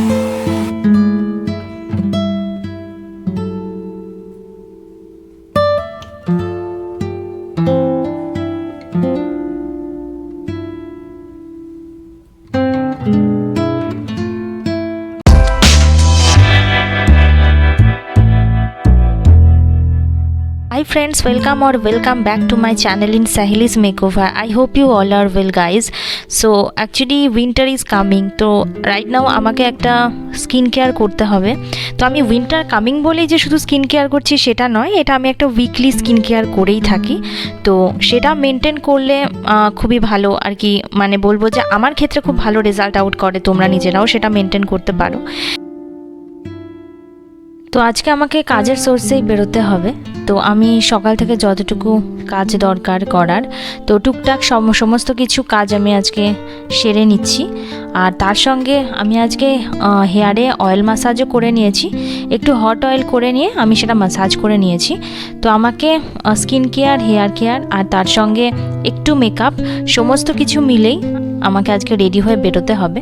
Hi friends, welcome back to my channel in Saheli's Makeover. I hope you all are well guys. So actually winter is coming. তো right now আমাকে একটা skin care করতে হবে। তো আমি winter coming বলেই যে শুধু স্কিন কেয়ার করছি সেটা নয়, এটা আমি একটা উইকলি স্কিন কেয়ার করেই থাকি। তো সেটা মেনটেন করলে খুবই ভালো আর কি, মানে বলবো যে আমার ক্ষেত্রে খুব ভালো রেজাল্ট আউট করে, তোমরা নিজেরাও সেটা মেনটেন করতে পারো। তো আজকে আমাকে কাজের সোর্সেই বেরোতে হবে। তো আমি সকাল থেকে যতটুকু কাজ দরকার করার, তো টুকটাক সমস্ত কিছু কাজ আমি আজকে সেরে নিচ্ছি। আর তার সঙ্গে আমি আজকে হেয়ারে অয়েল ম্যাসাজও করে নিয়েছি, একটু হট অয়েল করে নিয়ে আমি সেটা ম্যাসাজ করে নিয়েছি। তো আমাকে স্কিন কেয়ার, হেয়ার কেয়ার আর তার সঙ্গে একটু মেকআপ সমস্ত কিছু মিলেই আমাকে আজকে রেডি হয়ে বেরোতে হবে।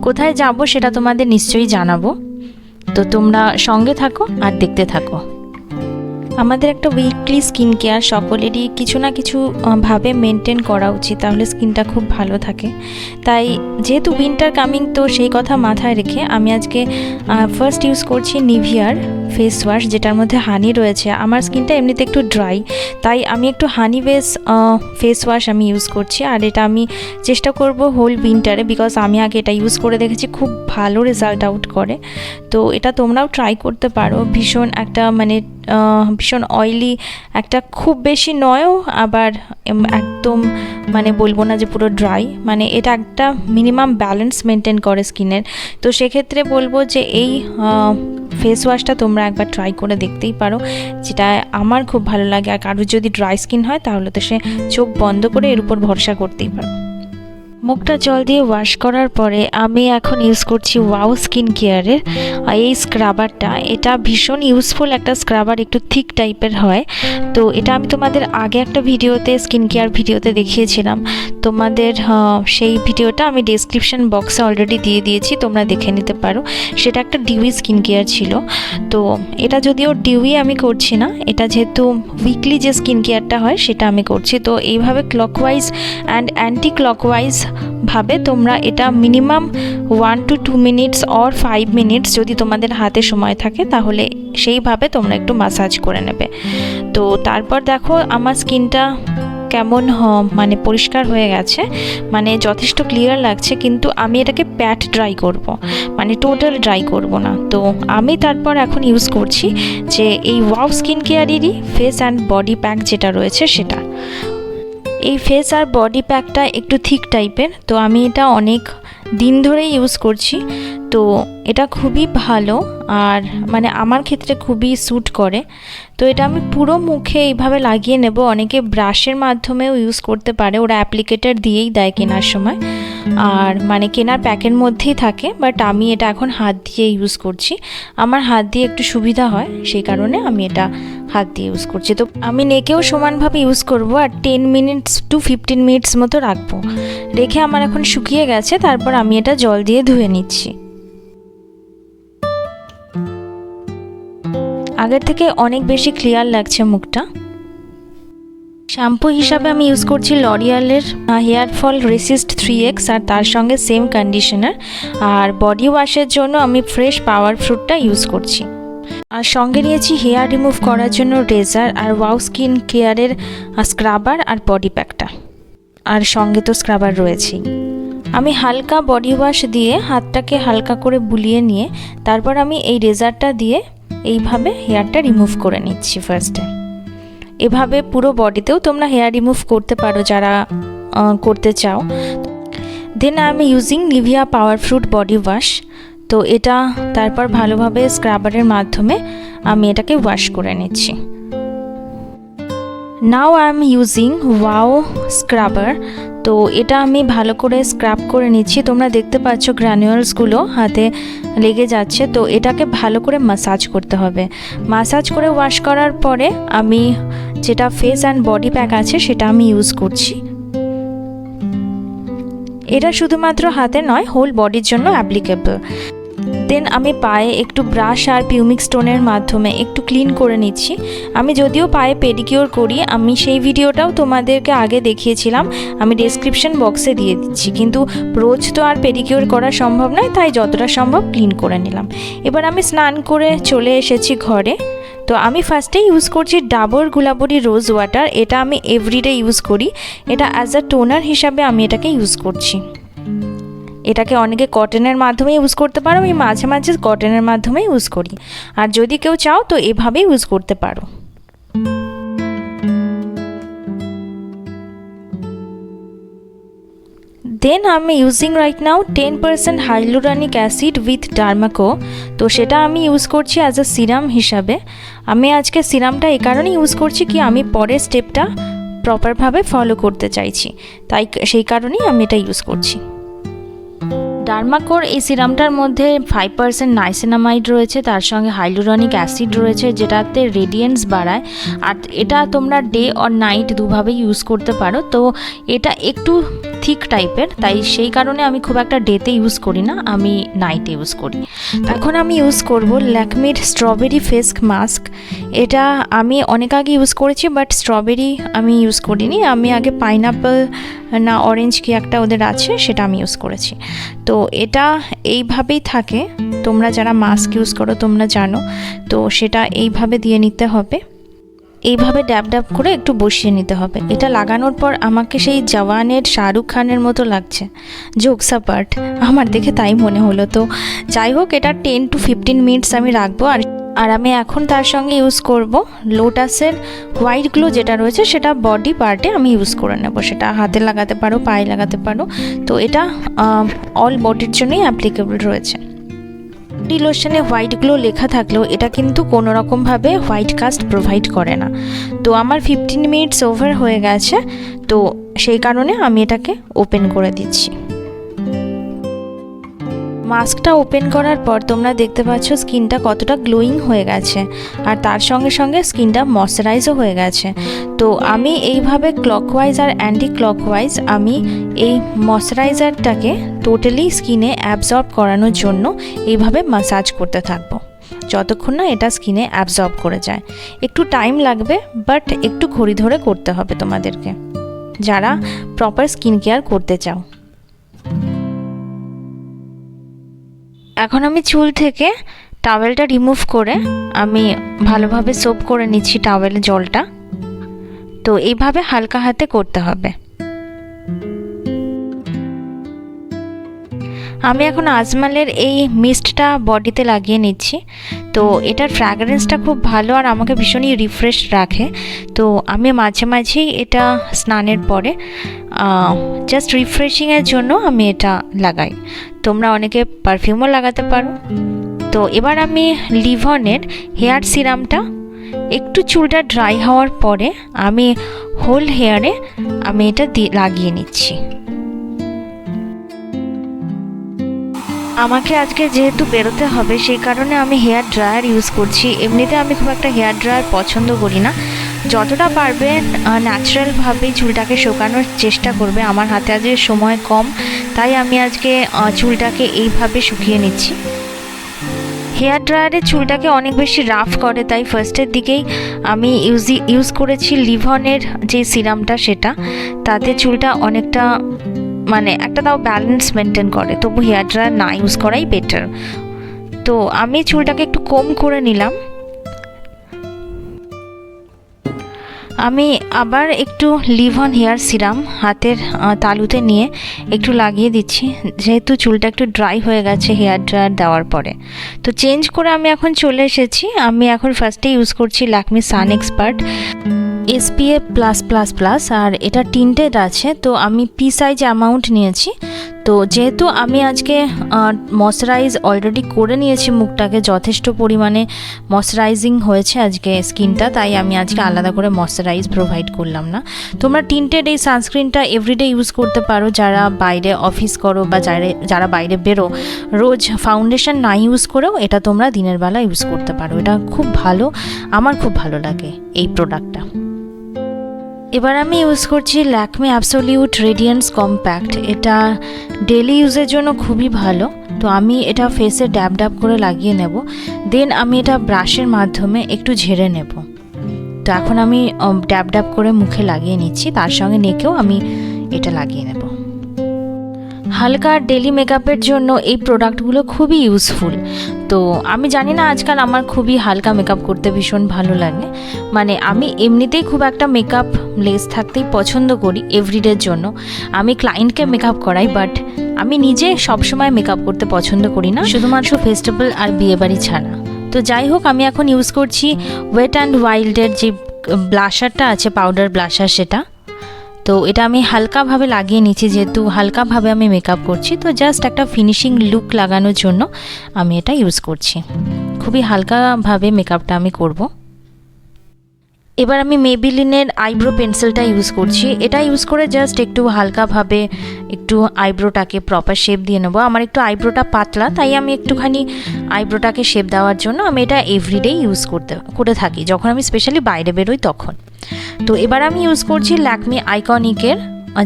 কোথায় যাব সেটা তোমাদের নিশ্চয়ই জানাবো, তো তোমরা সঙ্গে থাকো আর দেখতে থাকো। আমাদের একটা উইকলি স্কিন কেয়ার সকলেরই কিছু না কিছু ভাবে মেনটেন করা উচিত, তাহলে স্কিনটা খুব ভালো থাকে। তাই যেহেতু উইন্টার কামিং, তো সেই কথা মাথায় রেখে আমি আজকে ফার্স্ট ইউজ করছি নিভিয়ার ফেস ওয়াশ, যেটার মধ্যে হানি রয়েছে। আমার স্কিনটা এমনিতে একটু ড্রাই, তাই আমি একটু হানি বেস ফেস ওয়াশ আমি ইউজ করছি। আর এটা আমি চেষ্টা করব হোল উইন্টারে, বিকজ আমি আগে এটা ইউজ করে দেখেছি, খুব ভালো রেজাল্ট আউট করে। তো এটা তোমরাও ট্রাই করতে পারো। ভীষণ একটা ভীষণ অয়েলি একটা, খুব বেশি নয়ও আবার একদম মানে বলবো না যে পুরো ড্রাই, মানে এটা একটা মিনিমাম ব্যালেন্স মেনটেন করে স্কিনের। তো সেক্ষেত্রে বলবো যে এই ফেস ওয়াশটা তোমরা একবার ট্রাই করে দেখতেই পারো, যেটা আমার খুব ভালো লাগে। আর কারোর যদি ড্রাই স্কিন হয় তাহলে তো সে চোখ বন্ধ করে এর উপর ভরসা করতেই পারো। মুখটা জল দিয়ে ওয়াশ করার পরে আমি এখন ইউজ করছি ওয়াও স্কিন কেয়ারের এই স্ক্রাবারটা। এটা ভীষণ ইউজফুল একটা স্ক্রাবার, একটু থিক টাইপের হয়। তো এটা আমি তোমাদের আগে একটা ভিডিওতে, স্কিন কেয়ার ভিডিওতে দেখিয়েছিলাম। তোমাদের সেই ভিডিওটা আমি ডেসক্রিপশন বক্সে অলরেডি দিয়ে দিয়েছি, তোমরা দেখে নিতে পারো। সেটা একটা ডিউই স্কিন কেয়ার ছিল। তো এটা যদিও ডিউই আমি করছি না, এটা যেহেতু উইকলি যে স্কিন কেয়ারটা হয় সেটা আমি করছি। তো এইভাবে ক্লকওয়াইজ অ্যান্ড অ্যান্টি ক্লকওয়াইজ ভাবে তোমরা এটা minimum 1 to 2 minutes or 5 minutes যদি তোমাদের হাতে সময় থাকে তাহলে সেইভাবে তোমরা একটু ম্যাসাজ করে নেবে। তো তারপর দেখো আমার স্কিনটা কেমন মানে পরিষ্কার হয়ে গেছে, মানে যথেষ্ট ক্লিয়ার লাগছে। কিন্তু আমি এটাকে প্যাট ড্রাই করব, মানে টোটাল ড্রাই করব না। তো আমি তারপর এখন ইউজ করছি যে এই ওয়াও স্কিন কেয়ারেরই ফেস অ্যান্ড বডি প্যাক যেটা রয়েছে সেটা। এই ফেস আর বডি প্যাকটা একটু থিক টাইপের, তো আমি এটা অনেক দিন ধরেই ইউজ করছি। তো এটা খুবই ভালো আর মানে আমার ক্ষেত্রে খুবই স্যুট করে। তো এটা আমি পুরো মুখে এইভাবে লাগিয়ে নেব। অনেকে ব্রাশের মাধ্যমেও ইউজ করতে পারে, ওরা অ্যাপ্লিকেটার দিয়েই দেয় কেনার সময়, আর মানে কেনার প্যাকের মধ্যেই থাকে। বাট আমি এটা এখন হাত দিয়ে ইউজ করছি, আমার হাত দিয়ে একটু সুবিধা হয়, সেই কারণে আমি এটা হাত দিয়ে ইউজ করছি। তো আমি নেকেও সমানভাবে ইউজ করব আর 10 মিনিটস টু 15 মিনিটস মতো রাখবো। রেখে আমার এখন শুকিয়ে গেছে, তারপর আমি এটা জল দিয়ে ধুয়ে নিচ্ছি। আগের থেকে অনেক বেশি ক্লিয়ার লাগছে মুখটা। শ্যাম্পু হিসাবে আমি ইউজ করছি লরিয়ালের হেয়ার ফল রেসিস্ট 3x আর তার সঙ্গে সেম কন্ডিশনার। আর বডি ওয়াশের জন্য আমি ফ্রেশ পাওয়ার ফ্রুটটা ইউজ করছি। আর সঙ্গে নিয়েছি হেয়ার রিমুভ করার জন্য রেজার আর ওয়াও স্কিন কেয়ারের স্ক্রাবার আর বডি প্যাকটা, আর সঙ্গে তো স্ক্রাবার রয়েছেই। আমি হালকা বডি ওয়াশ দিয়ে হাতটাকে হালকা করে বুলিয়ে নিয়ে তারপর আমি এই রেজারটা দিয়ে এইভাবে হেয়ারটা রিমুভ করে নিচ্ছি ফার্স্টে। এভাবে পুরো বডিতেও তোমরা হেয়ার রিমুভ করতে পারো যারা করতে চাও। Then I am using Nivea power fruit body wash. তো এটা তারপর ভালোভাবে স্ক্রাবারের মাধ্যমে আমি এটাকে ওয়াশ করে নিচ্ছি। Now I am using wow scrubber. তো এটা আমি ভালো করে স্ক্রাব করে নিচ্ছি। তোমরা দেখতে পাচ্ছ গ্রানুয়ালসগুলো হাতে লেগে যাচ্ছে, তো এটাকে ভালো করে ম্যাসাজ করতে হবে। ম্যাসাজ করে ওয়াশ করার পরে আমি যেটা ফেস অ্যান্ড বডি প্যাক আছে সেটা আমি ইউজ করছি। এটা শুধুমাত্র হাতে নয়, হোল বডির জন্য অ্যাপ্লিকেবল। দেন আমি পায়ে একটু ব্রাশ আর পিউমিক স্টোনের মাধ্যমে একটু ক্লিন করে নিচ্ছি। আমি যদিও পায়ে পেডিকিওর করি, আমি সেই ভিডিওটাও তোমাদেরকে আগে দেখিয়েছিলাম, আমি ডেসক্রিপশন বক্সে দিয়ে দিচ্ছি। কিন্তু রোজ তো আর পেডিকিওর করা সম্ভব নয়, তাই যতটা সম্ভব ক্লিন করে নিলাম। এবার আমি স্নান করে চলে এসেছি ঘরে। তো আমি ফার্স্টেই ইউজ করছি ডাবর গুলাবরি রোজ ওয়াটার। এটা আমি এভরিডে ইউজ করি, এটা অ্যাজ আ টোনার হিসাবে আমি এটাকে ইউজ করছি। এটাকে অনেকে কটনের মাধ্যমে ইউজ করতে পারো, আমি মাঝে মাঝে কটনের মাধ্যমে ইউজ করি। আর যদি কেউ চাও তো এভাবেই ইউজ করতে পারো। দেন আমি using right now 10% hyaluronic acid with Dermaco. তো সেটা আমি ইউজ করছি অ্যাজ আ সিরাম হিসাবে। আমি আজকে সিরামটা এই কারণে ইউজ করছি কি আমি পরের স্টেপটা প্রপারভাবে ফলো করতে চাইছি, তাই সেই কারণেই আমি এটা ইউজ করছি। ডার্মাকোর এই সিরামটার মধ্যে 5% নাইসিনামাইড রয়েছে, তার সঙ্গে হাইলুরনিক অ্যাসিড রয়েছে যেটাতে রেডিয়েন্স বাড়ায়। আর এটা তোমরা ডে অর নাইট দুভাবেই ইউজ করতে পারো। তো এটা একটু থিক টাইপের, তাই সেই কারণে আমি খুব একটা ডেতে ইউজ করি না, আমি নাইটে ইউজ করি। এখন আমি ইউজ করব ল্যাকমির স্ট্রবেরি ফেস মাস্ক। এটা আমি অনেক আগে ইউজ করেছি, বাট স্ট্রবেরি আমি ইউজ করিনি। আমি আগে পাইনাপেল না অরেঞ্জ কি একটা ওদের আছে, সেটা আমি ইউজ করেছি। তো এটা এইভাবেই থাকে, তোমরা যারা মাস্ক ইউজ করো তোমরা জানো। তো সেটা এইভাবে দিয়ে নিতে হবে, এইভাবে ড্যাব ড্যাব করে একটু বসিয়ে নিতে হবে। এটা লাগানোর পর আমাকে সেই জওয়ানের শাহরুখ খানের মতো লাগছে, জোকসা পার্ট আমার দেখে তাই মনে হলো। তো যাই হোক, এটা 10 to 15 মিনিটস আমি রাখবো। আর আমি এখন তার সঙ্গে ইউজ করব লোটাসের হোয়াইট গ্লো যেটা রয়েছে, সেটা বডি পার্টে আমি ইউজ করে নেব। সেটা হাতে লাগাতে পারো, পায়ে লাগাতে পারো। তো এটা অল বডির জন্যই অ্যাপ্লিকেবল রয়েছে। বডি লোশনে হোয়াইট গ্লো লেখা থাকলেও এটা কিন্তু কোনো রকমভাবে হোয়াইট কাস্ট প্রোভাইড করে না। তো আমার 15 মিনিটস ওভার হয়ে গেছে, তো সেই কারণে আমি এটাকে ওপেন করে দিচ্ছি। মাস্কটা ওপেন করার পর তোমরা দেখতে পাচ্ছ স্কিনটা কতটা গ্লোয়িং হয়ে গেছে, আর তার সঙ্গে সঙ্গে স্কিনটা ময়শ্চারাইজও হয়ে গেছে। তো আমি এইভাবে ক্লকওয়াইজ আর অ্যান্টি ক্লকওয়াইজ আমি এই ময়শ্চারাইজারটাকে টোটালি স্কিনে অ্যাবজর্ব করানোর জন্য এইভাবে ম্যাসাজ করতে থাকবো যতক্ষণ না এটা স্কিনে অ্যাবজর্ব করে যায়। একটু টাইম লাগবে, বাট একটু ঘড়ি ধরে করতে হবে তোমাদেরকে, যারা প্রপার স্কিন কেয়ার করতে চাও। এখন আমি চুল থেকে টাওয়েলটা রিমুভ করে আমি ভালোভাবে সোপ করে নিচ্ছি টাওয়েলের জলটা। তো এইভাবে হালকা হাতে করতে হবে। আমি এখন আজমালের এই মিস্টটা বডিতে লাগিয়ে নিচ্ছি। তো এটার ফ্র্যাগরেন্সটা খুব ভালো আর আমাকে ভীষণই রিফ্রেশ রাখে। তো আমি মাঝে মাঝেই এটা স্নানের পরে জাস্ট রিফ্রেশিংয়ের জন্য আমি এটা লাগাই। তোমরা অনেকে পারফিউমও লাগাতে পারো। তো এবার আমি লিভনের হেয়ার সিরামটা একটু চুলটা ড্রাই হওয়ার পরে আমি হোল হেয়ারে আমি এটা লাগিয়ে নিচ্ছি। আমাকে আজকে যেহেতু বেরোতে হবে সেই কারণে আমি হেয়ার ড্রায়ার ইউজ করছি। এমনিতে আমি খুব একটা হেয়ার ড্রায়ার পছন্দ করি না। যতটা পারবে ন্যাচারালভাবে চুলটাকে শুকানোর চেষ্টা করবে। আমার হাতে আজকে সময় কম, তাই আমি আজকে চুলটাকে এইভাবে শুকিয়ে নিচ্ছি। হেয়ার ড্রায়ারে চুলটাকে অনেক বেশি রাফ করে, তাই ফার্স্টের দিকেই আমি ইউজ করেছি লিভনের যে সিরামটা, সেটা তাতে চুলটা অনেকটা একটা তাও ব্যালেন্স মেনটেন করে। তবু হেয়ার ড্রায়ার না ইউজ করাই বেটার। তো আমি চুলটাকে একটু কম করে নিলাম। আমি আবার একটু লিভন হেয়ার সিরাম হাতের তালুতে নিয়ে একটু লাগিয়ে দিচ্ছি, যেহেতু চুলটা একটু ড্রাই হয়ে গেছে হেয়ার ড্রায়ার দেওয়ার পরে। তো চেঞ্জ করে আমি এখন চলে এসেছি। আমি এখন ফার্স্টে ইউজ করছি ল্যাকমি সান এক্সপার্ট SPF+++, আর এটা টিন্টেড আছে। তো আমি পি সাইজ অ্যামাউন্ট নিয়েছি। তো যেহেতু আমি আজকে ময়শ্চারাইজ অলরেডি করে নিয়েছি, মুখটাকে যথেষ্ট পরিমাণে ময়শ্চারাইজিং হয়েছে আজকে স্কিনটা, তাই আমি আজকে আলাদা করে ময়শ্চারাইজ প্রোভাইড করলাম না। তোমরা টিন্টেড এই সানস্ক্রিনটা এভরিডে ইউজ করতে পারো, যারা বাইরে অফিস করো বা যারা বাইরে বেরো, রোজ ফাউন্ডেশন না ইউজ করেও এটা তোমরা দিনের বেলা ইউজ করতে পারো। এটা খুব ভালো, আমার খুব ভালো লাগে এই প্রোডাক্টটা। এবার আমি ইউজ করছি ল্যাকমে অ্যাবসোলিউট রেডিয়েন্স কম্প্যাক্ট। এটা ডেলি ইউজের জন্য খুবই ভালো। তো আমি এটা ফেসে ড্যাব ড্যাব করে লাগিয়ে নেব, দেন আমি এটা ব্রাশের মাধ্যমে একটু ঝেড়ে নেব। তো এখন আমি ড্যাব ড্যাব করে মুখে লাগিয়ে নিচ্ছি, তার সঙ্গে নেকেও আমি এটা লাগিয়ে নেব। হালকা ডেলি মেকআপের জন্য এই প্রোডাক্টগুলো খুবই ইউজফুল। তো আমি জানি না, আজকাল আমার খুবই হালকা মেকআপ করতে ভীষণ ভালো লাগে। মানে আমি এমনিতেই খুব একটা মেকআপ লেস থাকতেই পছন্দ করি এভরিডের জন্য। আমি ক্লায়েন্টকে মেকআপ করাই, বাট আমি নিজে সবসময় মেকআপ করতে পছন্দ করি না, শুধুমাত্র ফেস্টিভ্যাল আর বিয়েবাড়ি ছাড়া। তো যাই হোক, আমি এখন ইউজ করছি ওয়েট অ্যান্ড ওয়াইল্ডের যে ব্লাশারটা আছে, পাউডার ব্লাশার, সেটা। তো এটা আমি হালকাভাবে লাগিয়ে নিচ্ছি, যেহেতু হালকাভাবে আমি মেকআপ করছি। তো জাস্ট একটা ফিনিশিং লুক লাগানোর জন্য আমি এটা ইউজ করছি। খুবই হালকাভাবে মেকআপটা আমি করব। এবার আমি মেবিলিনের আইব্রো পেন্সিলটা ইউজ করছি। এটা ইউজ করে জাস্ট একটু হালকাভাবে একটু আইব্রোটাকে প্রপার শেপ দিয়ে নেবো। আমার একটু আইব্রোটা পাতলা, তাই আমি একটুখানি আইব্রোটাকে শেপ দেওয়ার জন্য আমি এটা এভরিডে ইউজ করে থাকি, যখন আমি স্পেশালি বাইরে বেরোই তখন। তো এবার আমি ইউজ করছি ল্যাকমি আইকনিকের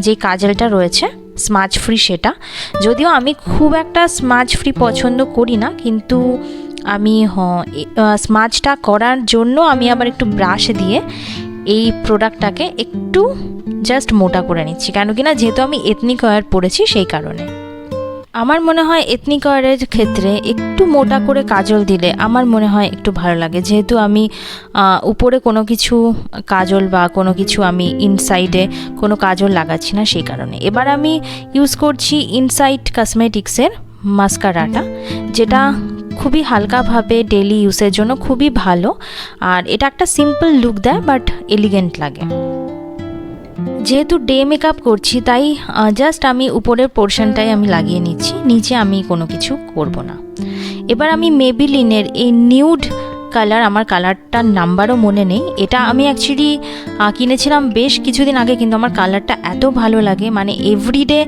যে কাজলটা রয়েছে স্মাজ ফ্রি, সেটা। যদিও আমি খুব একটা স্মাজ ফ্রি পছন্দ করি না, কিন্তু আমি স্মাজটা করার জন্য আমি আবার একটু ব্রাশ দিয়ে এই প্রোডাক্টটাকে একটু জাস্ট মোটা করে নিচ্ছি, কেন কি না, যেহেতু আমি এথনিক ওয়্যার পরেছি সেই কারণে। আমার মনে হয় এথনিক ওয়্যারের ক্ষেত্রে একটু মোটা করে কাজল দিলে আমার মনে হয় একটু ভালো লাগে, যেহেতু আমি উপরে কোনো কিছু কাজল বা কোনো কিছু আমি ইনসাইডে কোনো কাজল লাগাচ্ছি না, সেই কারণে। এবার আমি ইউজ করছি ইনসাইড কসমেটিক্সের মাস্কারাটা, যেটা খুবই হালকাভাবে ডেলি ইউজের জন্য খুবই ভালো। আর এটা একটা সিম্পল লুক দেয়, বাট এলিগেন্ট লাগে। যেহেতু ডে মেকআপ করছি, তাই জাস্ট আমি উপরের পোর্শনটাই আমি লাগিয়ে নিচ্ছি, নিচে আমি কোনো কিছু করব না। এবার আমি মেবিলিনের এই নিউড কালার, আমার কালারটার নাম্বারও মনে নেই, এটা আমি অ্যাকচুয়ালি কিনেছিলাম বেশ কিছুদিন আগে, কিন্তু আমার কালারটা এত ভালো লাগে, মানে এভরিডে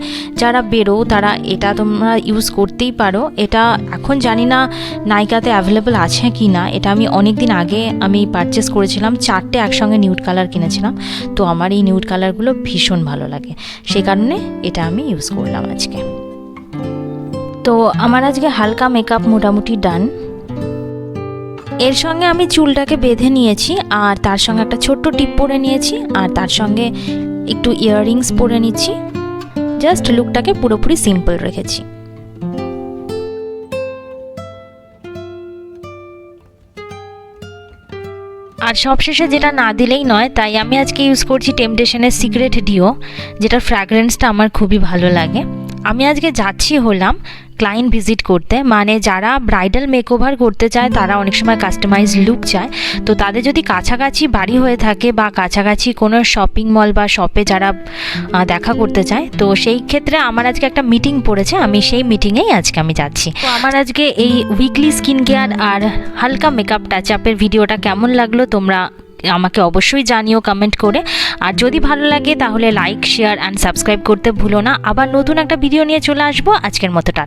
যারা বেরো তারা এটা তোমরা ইউজ করতেই পারো। এটা এখন জানি না নাইকাতে অ্যাভেলেবল আছে কি না, এটা আমি অনেক দিন আগে আমি পারচেস করেছিলাম, 4টে একসঙ্গে নিউড কালার কিনেছিলাম। তো আমার এই নিউড কালারগুলো ভীষণ ভালো লাগে, সেই কারণে এটা আমি ইউজ করলাম আজকে। তো আমার আজকে হালকা মেকআপ মোটামুটি ডান। এর সঙ্গে আমি চুলটাকে বেঁধে নিয়েছি, আর তার সঙ্গে একটা ছোট্ট টিপ পরে নিয়েছি, আর তার সঙ্গে একটু ইয়াররিংস পরে নিচ্ছি। জাস্ট লুকটাকে পুরোপুরি সিম্পল রেখেছি। আর সবশেষে যেটা না দিলেই নয়, তাই আমি আজকে ইউজ করছি টেম্পটেশনের সিক্রেট ডিও, যেটার ফ্র্যাগ্রেন্সটা আমার খুবই ভালো লাগে। আমি আজকে যাচ্ছি হলাম ক্লায়েন্ট ভিজিট করতে, মানে যারা ব্রাইডাল মেকওভার করতে চায় তারা অনেক সময় কাস্টমাইজ লুক চায়। তো তাদের যদি কাছাকাছি বাড়ি হয়ে থাকে বা কাছাকাছি কোনো শপিং মল বা শপে যারা দেখা করতে চায়, তো সেই ক্ষেত্রে আমার আজকে একটা মিটিং পড়েছে, আমি সেই মিটিংয়েই আজকে আমি যাচ্ছি। তো আমার আজকে এই উইকলি স্কিন কেয়ার আর হালকা মেকআপ টাচ আপের ভিডিওটা কেমন লাগলো তোমরা আমাকে অবশ্যই জানিও কমেন্ট করে। আর যদি ভালো লাগে তাহলে লাইক, শেয়ার অ্যান্ড সাবস্ক্রাইব করতে ভুলো না। আবার নতুন একটা ভিডিও নিয়ে চলে আসবো। আজকের মতো টাটা।